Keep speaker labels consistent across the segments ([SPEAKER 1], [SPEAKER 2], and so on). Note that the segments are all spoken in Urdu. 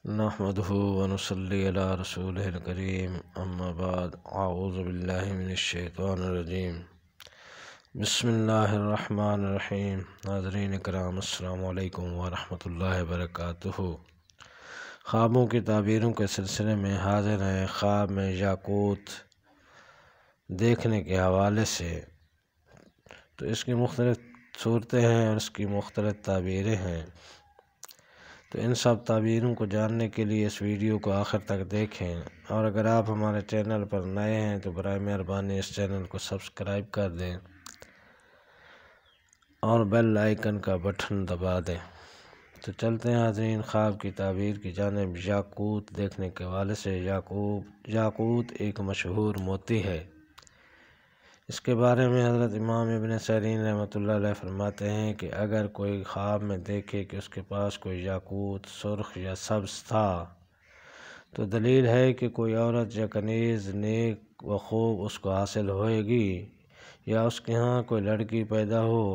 [SPEAKER 1] نحمده ونصلي على رسوله الكريم اما بعد اعوذ باللہ من الشیطان الرجیم بسم اللہ الرحمن الرحیم۔ ناظرین کرام السلام علیکم ورحمۃ اللہ وبرکاتہ۔ خوابوں کی تعبیروں کے سلسلے میں حاضر ہیں خواب میں یاقوت دیکھنے کے حوالے سے۔ تو اس کی مختلف صورتیں ہیں اور اس کی مختلف تعبیریں ہیں، تو ان سب تعبیروں کو جاننے کے لیے اس ویڈیو کو آخر تک دیکھیں، اور اگر آپ ہمارے چینل پر نئے ہیں تو برائے مہربانی اس چینل کو سبسکرائب کر دیں اور بیل آئیکن کا بٹن دبا دیں۔ تو چلتے ہیں حاضرین خواب کی تعبیر کی جانب۔ یاقوت دیکھنے کے حوالے سے یاقوت ایک مشہور موتی ہے۔ اس کے بارے میں حضرت امام ابن سیرین رحمۃ اللہ علیہ فرماتے ہیں کہ اگر کوئی خواب میں دیکھے کہ اس کے پاس کوئی یاقوت سرخ یا سبز تھا تو دلیل ہے کہ کوئی عورت یا کنیز نیک و خوب اس کو حاصل ہوئے گی یا اس کے ہاں کوئی لڑکی پیدا ہو۔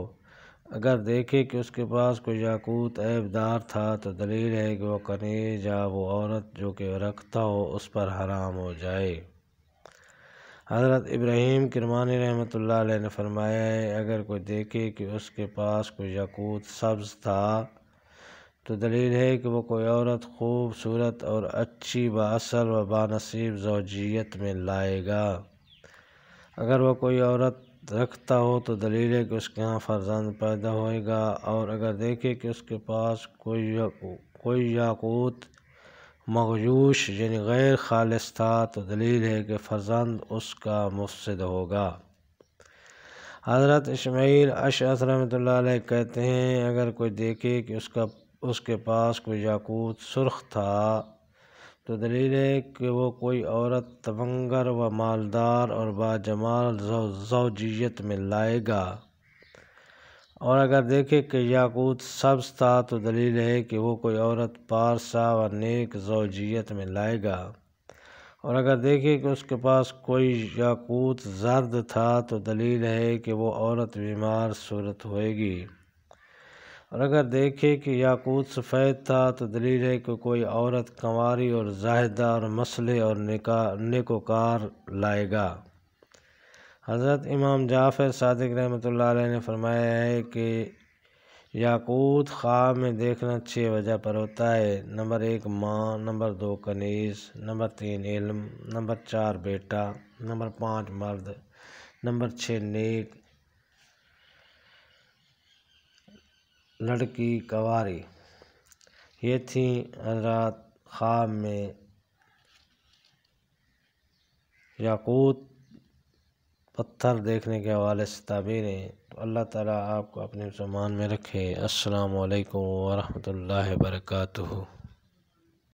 [SPEAKER 1] اگر دیکھے کہ اس کے پاس کوئی یاقوت عیب دار تھا تو دلیل ہے کہ وہ کنیز یا وہ عورت جو کہ رکھتا ہو اس پر حرام ہو جائے۔ حضرت ابراہیم کرمانی رحمۃ اللہ علیہ نے فرمایا ہے اگر کوئی دیکھے کہ اس کے پاس کوئی یاقوت سبز تھا تو دلیل ہے کہ وہ کوئی عورت خوبصورت اور اچھی بااصل و بانصیب زوجیت میں لائے گا۔ اگر وہ کوئی عورت رکھتا ہو تو دلیل ہے کہ اس کے ہاں فرزند پیدا ہوئے گا، اور اگر دیکھے کہ اس کے پاس کوئی یاقوت مغشوش یعنی غیر خالص تھا تو دلیل ہے کہ فرزند اس کا مفسد ہوگا۔ حضرت اسماعیل اشعث رحمۃ اللہ علیہ کہتے ہیں اگر کوئی دیکھے کہ اس کے پاس کوئی یاقوت سرخ تھا تو دلیل ہے کہ وہ کوئی عورت تمنگر و مالدار اور باجمال زوجیت میں لائے گا، اور اگر دیکھے کہ یاقوت سبز تھا تو دلیل ہے کہ وہ کوئی عورت پارسا و نیک زوجیت میں لائے گا، اور اگر دیکھے کہ اس کے پاس کوئی یاقوت زرد تھا تو دلیل ہے کہ وہ عورت بیمار صورت ہوئے گی، اور اگر دیکھے کہ یاقوت سفید تھا تو دلیل ہے کہ کوئی عورت کنواری اور زاہدہ اور مسلح اور نیکوکار لائے گا۔ حضرت امام جعفر صادق رحمۃ اللہ علیہ نے فرمایا ہے کہ یاقوت خواب میں دیکھنا 6 وجہ پر ہوتا ہے۔ نمبر 1 ماں، نمبر 2 کنیز، نمبر 3 علم، نمبر 4 بیٹا، نمبر 5 مرد، نمبر 6 نیک لڑکی کنواری۔ یہ تھیں حضرات خواب میں یاقوت پتھر دیکھنے کے حوالے سے تعبیریں۔ تو اللہ تعالیٰ آپ کو اپنے ضمان میں رکھے۔ السلام علیکم ورحمۃ اللہ وبرکاتہ۔